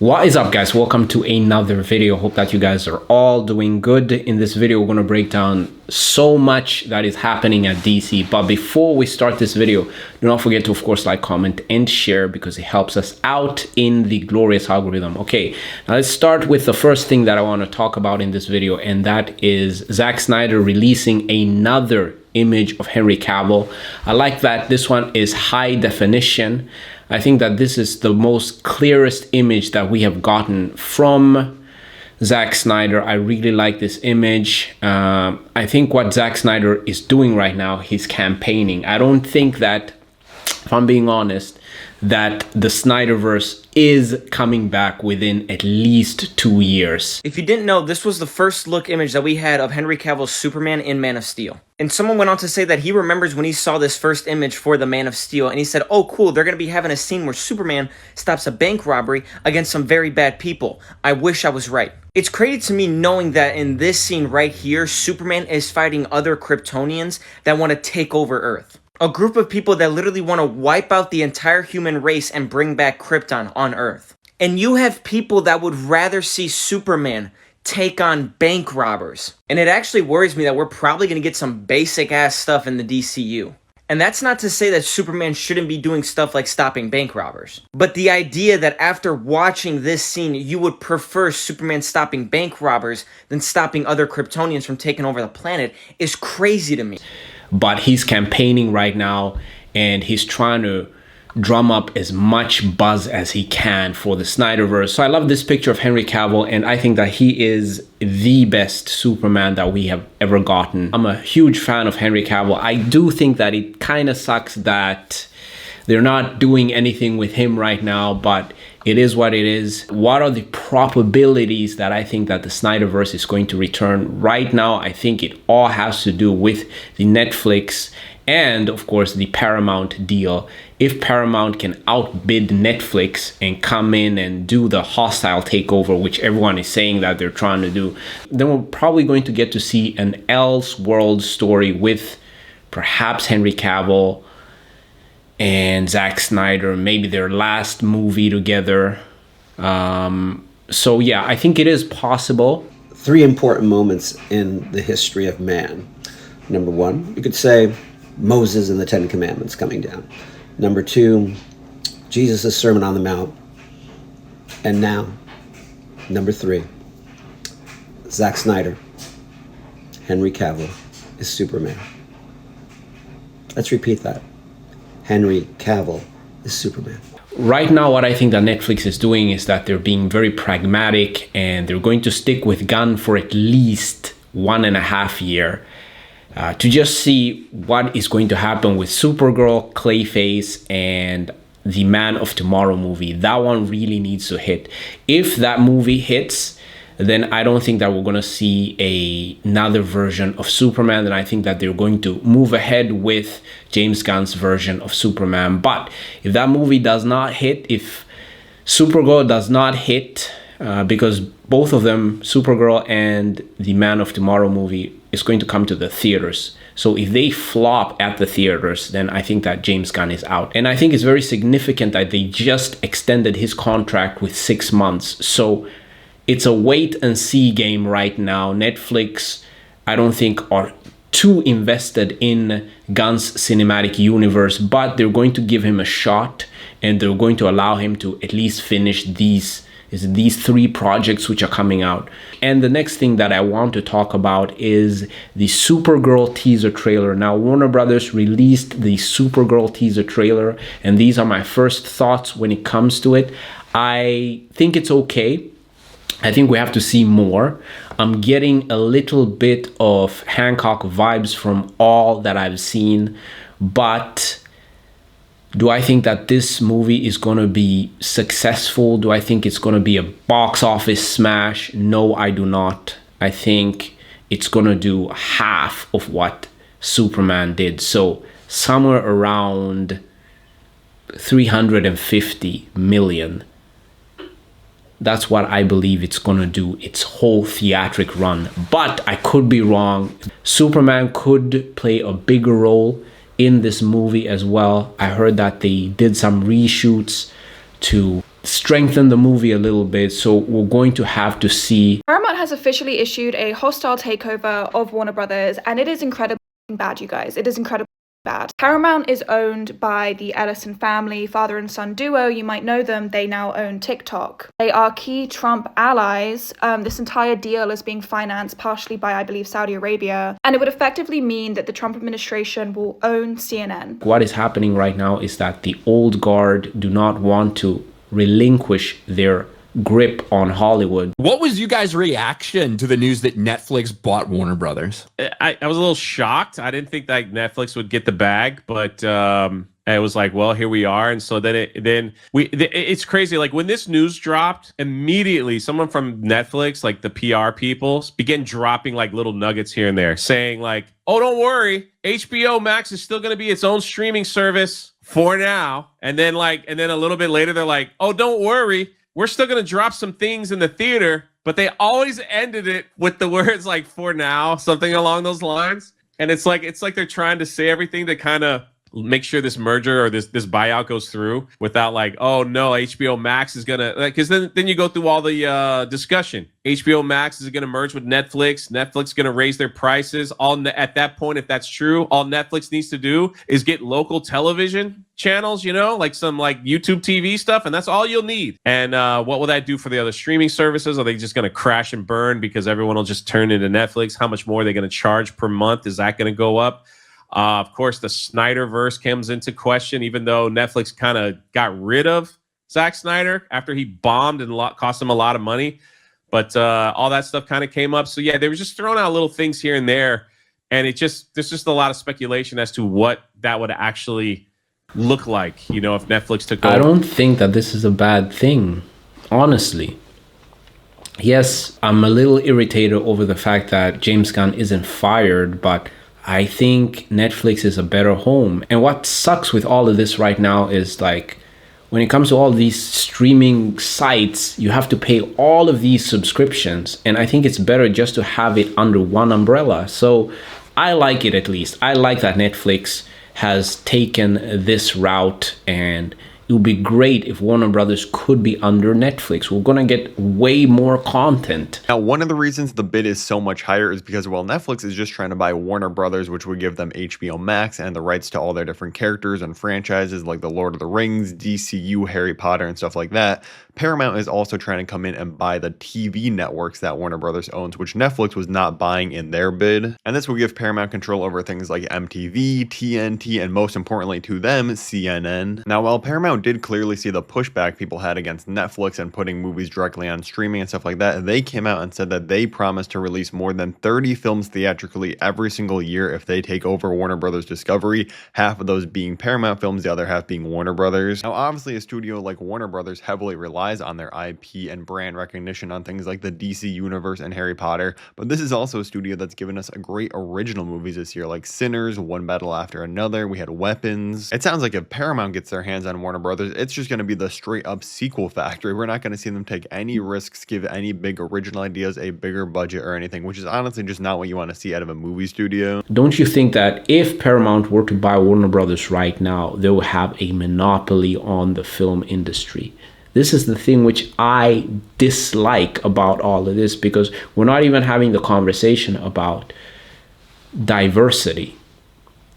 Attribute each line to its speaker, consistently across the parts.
Speaker 1: What is up, guys? Welcome to another video. Hope that you guys are all doing good. In this video, we're going to break down so much that is happening at DC. But before we start this video, do not forget to, of course, like, comment, and share because it helps us out in the glorious algorithm. Okay, now let's start with the first thing that I want to talk about in this video, and that is Zack Snyder releasing another image of Henry Cavill. I like that this one is high definition. I think that this is the most clearest image that we have gotten from Zack Snyder. I really like this image. I think what Zack Snyder is doing right now, he's campaigning. I don't think that, if I'm being honest, that the Snyderverse is coming back within at least 2 years.
Speaker 2: If you didn't know, this was the first look image that we had of Henry Cavill's Superman in Man of Steel. And someone went on to say that he remembers when he saw this first image for the Man of Steel, and he said, oh cool, they're going to be having a scene where Superman stops a bank robbery against some very bad people. I wish I was right. It's crazy to me knowing that in this scene right here, Superman is fighting other Kryptonians that want to take over Earth. A group of people that literally want to wipe out the entire human race and bring back Krypton on Earth. And you have people that would rather see Superman take on bank robbers. And it actually worries me that we're probably going to get some basic ass stuff in the DCU. And that's not to say that Superman shouldn't be doing stuff like stopping bank robbers. But the idea that after watching this scene, you would prefer Superman stopping bank robbers than stopping other Kryptonians from taking over the planet is crazy to me.
Speaker 1: But he's campaigning right now, and he's trying to drum up as much buzz as he can for the Snyderverse. So I love this picture of Henry Cavill, and I think that he is the best Superman that we have ever gotten. I'm a huge fan of Henry Cavill. I do think that it kind of sucks that they're not doing anything with him right now, but it is what it is. What are the probabilities that I think that the Snyderverse is going to return? Right now, I think it all has to do with the Netflix and, of course, the Paramount deal. If Paramount can outbid Netflix and come in and do the hostile takeover, which everyone is saying that they're trying to do, then we're probably going to get to see an Elseworld story with perhaps Henry Cavill and Zack Snyder, maybe their last movie together. So yeah, I think it is possible.
Speaker 3: 3 important moments in the history of man. Number 1, you could say Moses and the 10 Commandments coming down. Number 2, Jesus' Sermon on the Mount. And now, number 3, Zack Snyder, Henry Cavill is Superman. Let's repeat that. Henry Cavill is Superman.
Speaker 1: Right now, what I think that Netflix is doing is that they're being very pragmatic, and they're going to stick with Gunn for at least 1.5 years to just see what is going to happen with Supergirl, Clayface, and the Man of Tomorrow movie. That one really needs to hit. If that movie hits, then I don't think that we're going to see another version of Superman. Then I think that they're going to move ahead with James Gunn's version of Superman. But if that movie does not hit, if Supergirl does not hit, because both of them, Supergirl and the Man of Tomorrow movie, is going to come to the theaters. So if they flop at the theaters, then I think that James Gunn is out. And I think it's very significant that they just extended his contract with 6 months. So it's a wait and see game right now. Netflix, I don't think, are too invested in Gunn's cinematic universe, but they're going to give him a shot, and they're going to allow him to at least finish these 3 projects which are coming out. And the next thing that I want to talk about is the Supergirl teaser trailer. Now, Warner Brothers released the Supergirl teaser trailer, and these are my first thoughts when it comes to it. I think it's okay. I think we have to see more. I'm getting a little bit of Hancock vibes from all that I've seen, but do I think that this movie is going to be successful? Do I think it's going to be a box office smash? No, I do not. I think it's going to do half of what Superman did. So somewhere around 350 million. That's what I believe it's going to do its whole theatric run. But I could be wrong. Superman could play a bigger role in this movie as well. I heard that they did some reshoots to strengthen the movie a little bit. So we're going to have to see.
Speaker 4: Paramount has officially issued a hostile takeover of Warner Brothers, and it is incredibly bad, you guys. It is incredibly bad. Paramount is owned by the Ellison family, father and son duo. You might know them. They now own TikTok. They are key Trump allies. This entire deal is being financed partially by, I believe, Saudi Arabia. And it would effectively mean that the Trump administration will own CNN.
Speaker 1: What is happening right now is that the old guard do not want to relinquish their grip on Hollywood.
Speaker 5: What was you guys' reaction to the news that Netflix bought Warner Brothers?
Speaker 6: I was a little shocked. I didn't think that Netflix would get the bag, but it was like, well, here we are. And so it's crazy. Like when this news dropped, immediately someone from Netflix, like the PR people, began dropping like little nuggets here and there, saying like, oh, don't worry, HBO Max is still going to be its own streaming service for now. And then a little bit later, they're like, oh, don't worry, we're still going to drop some things in the theater, but they always ended it with the words like for now, something along those lines. And it's like they're trying to say everything to kind of make sure this merger or this buyout goes through without like, oh no, HBO Max is gonna, because then you go through all the discussion. HBO Max is gonna merge with Netflix. Netflix is gonna raise their prices. At that point, if that's true, all Netflix needs to do is get local television channels, like some like YouTube TV stuff, and that's all you'll need. And what will that do for the other streaming services? Are they just gonna crash and burn because everyone will just turn into Netflix? How much more are they gonna charge per month? Is that gonna go up? Of course, the Snyderverse comes into question, even though Netflix kind of got rid of Zack Snyder after he bombed and cost him a lot of money. But all that stuff kind of came up. So, yeah, they were just throwing out little things here and there. And there's just a lot of speculation as to what that would actually look like, if Netflix took over.
Speaker 1: I don't think that this is a bad thing, honestly. Yes, I'm a little irritated over the fact that James Gunn isn't fired, but I think Netflix is a better home. And what sucks with all of this right now is like when it comes to all these streaming sites, you have to pay all of these subscriptions. And I think it's better just to have it under one umbrella. So I like it, at least. I like that Netflix has taken this route, and it would be great if Warner Brothers could be under Netflix. We're going to get way more content.
Speaker 7: Now, one of the reasons the bid is so much higher is because, well, Netflix is just trying to buy Warner Brothers, which would give them HBO Max and the rights to all their different characters and franchises like the Lord of the Rings, DCU, Harry Potter, and stuff like that. Paramount is also trying to come in and buy the TV networks that Warner Brothers owns, which Netflix was not buying in their bid. And this will give Paramount control over things like MTV, TNT, and most importantly to them, CNN. Now, while Paramount did clearly see the pushback people had against Netflix and putting movies directly on streaming and stuff like that, they came out and said that they promised to release more than 30 films theatrically every single year if they take over Warner Brothers Discovery, half of those being Paramount films, the other half being Warner Brothers. Now, obviously, a studio like Warner Brothers heavily relies on their IP and brand recognition on things like the DC Universe and Harry Potter, but this is also a studio that's given us a great original movies this year, like Sinners, One Battle After Another, we had Weapons. It sounds like if Paramount gets their hands on Warner Brothers, it's just going to be the straight up sequel factory. We're not going to see them take any risks, give any big original ideas a bigger budget or anything, which is honestly just not what you want to see out of a movie studio.
Speaker 1: Don't you think that if Paramount were to buy Warner Brothers right now, they will have a monopoly on the film industry? This is the thing which I dislike about all of this, because we're not even having the conversation about diversity.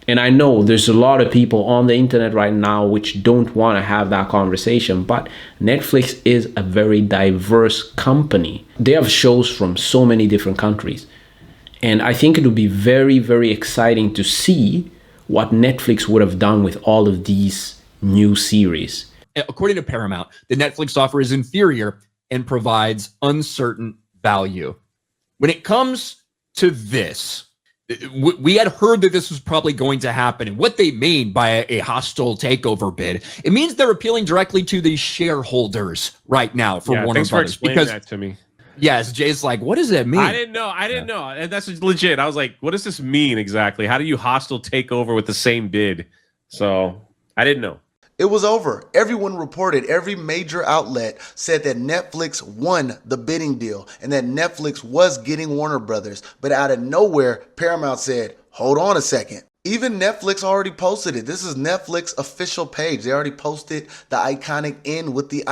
Speaker 1: And I know there's a lot of people on the internet right now which don't want to have that conversation, but Netflix is a very diverse company. They have shows from so many different countries. And I think it would be very, very exciting to see what Netflix would have done with all of these new series.
Speaker 5: According to Paramount, the Netflix offer is inferior and provides uncertain value. When it comes to this, we had heard that this was probably going to happen. And what they mean by a hostile takeover bid, it means they're appealing directly to the shareholders right now for Warner
Speaker 6: Brothers.
Speaker 5: Brothers.
Speaker 6: Because that to me.
Speaker 5: Yes, Jay's like, what does that mean?
Speaker 6: I didn't know. And that's legit. I was like, what does this mean exactly? How do you hostile take over with the same bid? So I didn't know.
Speaker 8: It was over. Everyone reported, every major outlet said that Netflix won the bidding deal and that Netflix was getting Warner Brothers. But out of nowhere, Paramount said, hold on a second. Even Netflix already posted it. This is Netflix official page. They already posted the iconic N with the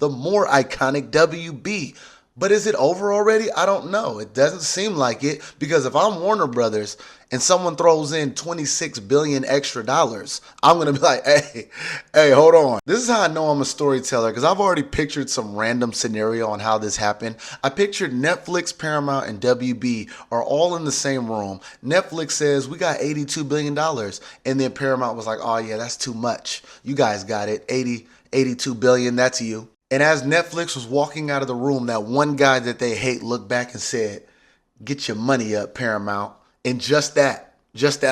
Speaker 8: more iconic WB. But is it over already? I don't know. It doesn't seem like it, because if I'm Warner Brothers and someone throws in $26 billion extra dollars, I'm going to be like, hey, hold on. This is how I know I'm a storyteller, because I've already pictured some random scenario on how this happened. I pictured Netflix, Paramount, and WB are all in the same room. Netflix says, we got $82 billion. And then Paramount was like, oh yeah, that's too much. You guys got it. 82 billion, that's you. And as Netflix was walking out of the room, that one guy that they hate looked back and said, get your money up, Paramount. And just that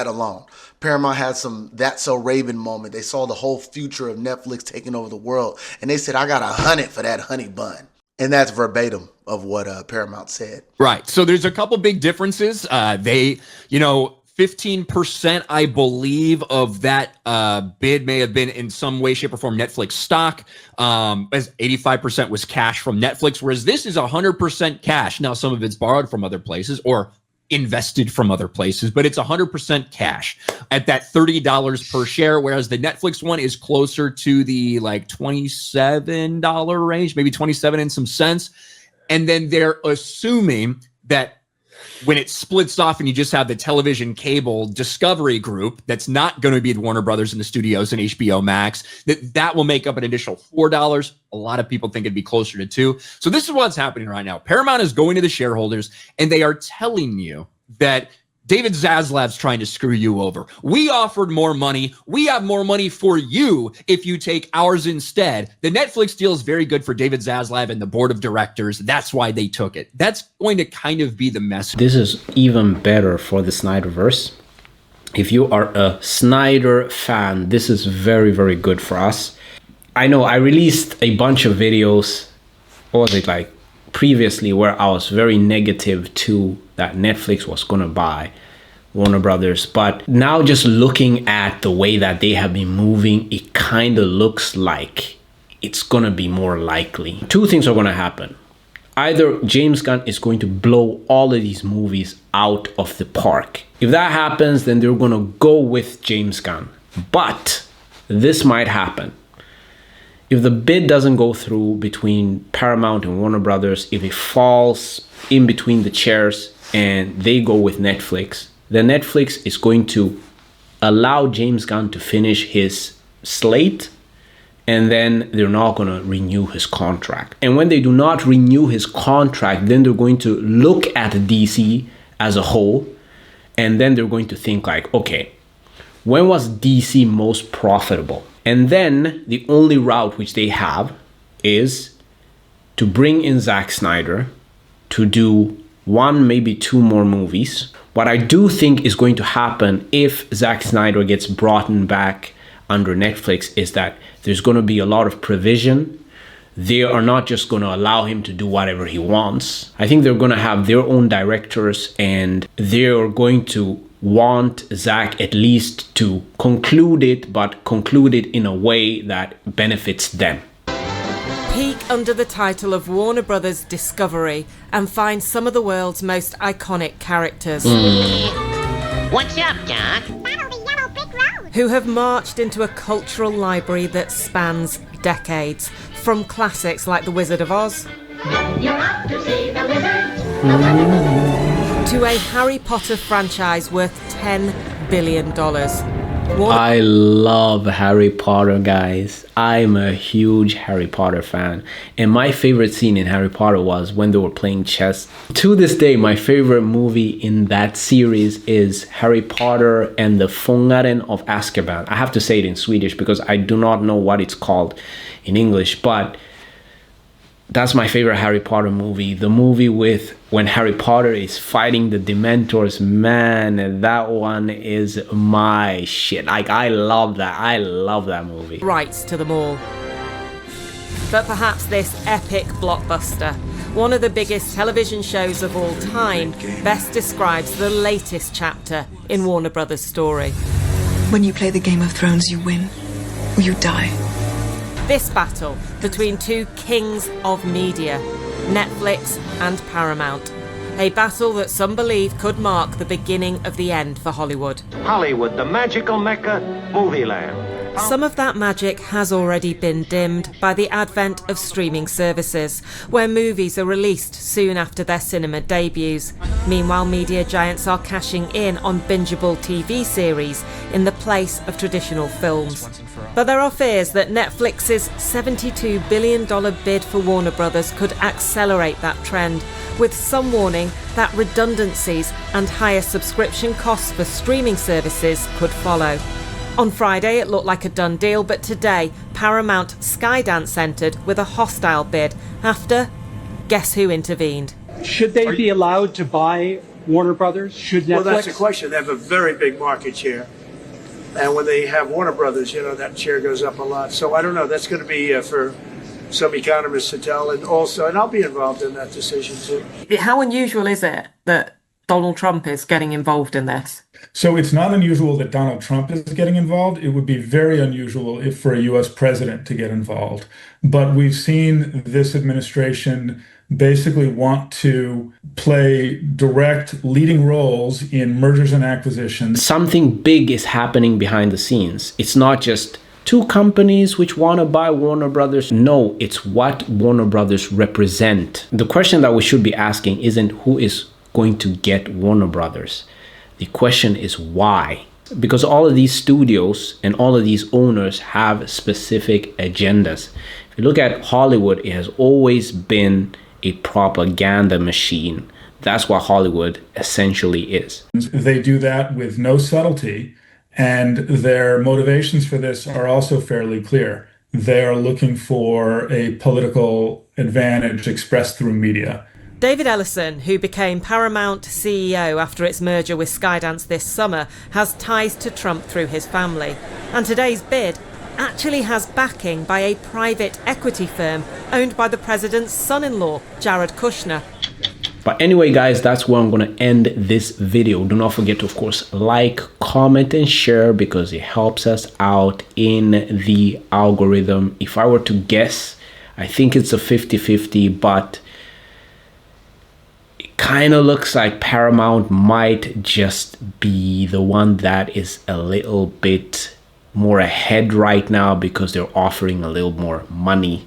Speaker 8: alone. Paramount had some That's So Raven moment. They saw the whole future of Netflix taking over the world. And they said, I got 100 for that honey bun. And that's verbatim of what Paramount said.
Speaker 5: Right. So there's a couple big differences. 15%, I believe, of that bid may have been in some way, shape, or form Netflix stock. As 85% was cash from Netflix, whereas this is 100% cash. Now, some of it's borrowed from other places or invested from other places, but it's 100% cash at that $30 per share, whereas the Netflix one is closer to the like $27 range, maybe 27 and some cents. And then they're assuming that when it splits off and you just have the television cable Discovery Group, that's not going to be the Warner Brothers in the studios and HBO Max, that will make up an additional $4. A lot of people think it'd be closer to $2. So this is what's happening right now. Paramount is going to the shareholders and they are telling you that David Zaslav's trying to screw you over. We offered more money. We have more money for you if you take ours instead. The Netflix deal is very good for David Zaslav and the board of directors. That's why they took it. That's going to kind of be the message.
Speaker 1: This is even better for the Snyderverse. If you are a Snyder fan, this is very, very good for us. I know I released a bunch of videos, what was it, like previously, where I was very negative to that Netflix was going to buy Warner Brothers. But now just looking at the way that they have been moving, it kind of looks like it's going to be more likely. Two things are going to happen. Either James Gunn is going to blow all of these movies out of the park. If that happens, then they're going to go with James Gunn. But this might happen. If the bid doesn't go through between Paramount and Warner Brothers, if it falls in between the chairs and they go with Netflix, then Netflix is going to allow James Gunn to finish his slate, and then they're not going to renew his contract. And when they do not renew his contract, then they're going to look at DC as a whole, and then they're going to think like, okay, when was DC most profitable? And then the only route which they have is to bring in Zack Snyder to do one, maybe two more movies. What I do think is going to happen if Zack Snyder gets brought back under Netflix is that there's going to be a lot of provision. They are not just going to allow him to do whatever he wants. I think they're going to have their own directors, and they're going to want Zack at least to conclude it, but conclude it in a way that benefits them.
Speaker 9: Peek under the title of Warner Brothers Discovery and find some of the world's most iconic characters.
Speaker 10: What's up, Doc?
Speaker 9: Who have marched into a cultural library that spans decades, from classics like The Wizard of Oz
Speaker 10: You're off to see the wizard.
Speaker 9: to a Harry Potter franchise worth $10 billion.
Speaker 1: I love Harry Potter, guys. I'm a huge Harry Potter fan. And my favorite scene in Harry Potter was when they were playing chess. To this day, my favorite movie in that series is Harry Potter and the Fångaren of Azkaban. I have to say it in Swedish because I do not know what it's called in English, but that's my favorite Harry Potter movie. The movie with when Harry Potter is fighting the Dementors, man, that one is my shit. Like, I love that. I love that movie.
Speaker 9: Rights to them all. But perhaps this epic blockbuster, one of the biggest television shows of all time, best describes the latest chapter in Warner Brothers' story.
Speaker 11: When you play the Game of Thrones, you win or you die.
Speaker 9: This battle between two kings of media, Netflix and Paramount. a battle that some believe could mark the beginning of the end for Hollywood.
Speaker 12: Hollywood, the magical mecca, movie land.
Speaker 9: Some of that magic has already been dimmed by the advent of streaming services, where movies are released soon after their cinema debuts. Meanwhile, media giants are cashing in on bingeable TV series in the place of traditional films. But there are fears that Netflix's $72 billion bid for Warner Brothers could accelerate that trend, with some warning that redundancies and higher subscription costs for streaming services could follow. On Friday, it looked like a done deal, but today, Paramount Skydance entered with a hostile bid after, guess who intervened?
Speaker 13: Should they be allowed to buy Warner Brothers? Should Netflix?
Speaker 14: Well, that's the question. They have a very big market share. And when they have Warner Brothers, that share goes up a lot. So I don't know. That's going to be for some economists to tell. And I'll be involved in that decision too.
Speaker 9: How unusual is it that Donald Trump is getting involved in this?
Speaker 15: So it's not unusual that Donald Trump is getting involved. It would be very unusual if for a U.S. president to get involved. But we've seen this administration basically want to play direct leading roles in mergers and acquisitions.
Speaker 1: Something big is happening behind the scenes. It's not just two companies which want to buy Warner Brothers. No, it's what Warner Brothers represent. The question that we should be asking isn't who is going to get Warner Brothers. The question is why. Because all of these studios and all of these owners have specific agendas. If you look at Hollywood, it has always been a propaganda machine. That's what Hollywood essentially is.
Speaker 15: They do that with no subtlety, and their motivations for this are also fairly clear. They are looking for a political advantage expressed through media.
Speaker 9: David Ellison, who became Paramount CEO after its merger with Skydance this summer, has ties to Trump through his family. And today's bid actually has backing by a private equity firm owned by the president's son-in-law, Jared Kushner.
Speaker 1: But anyway, guys, that's where I'm going to end this video. Do not forget to, of course, like, comment, and share because it helps us out in the algorithm. If I were to guess, I think it's a 50-50, but kind of looks like Paramount might just be the one that is a little bit more ahead right now because they're offering a little more money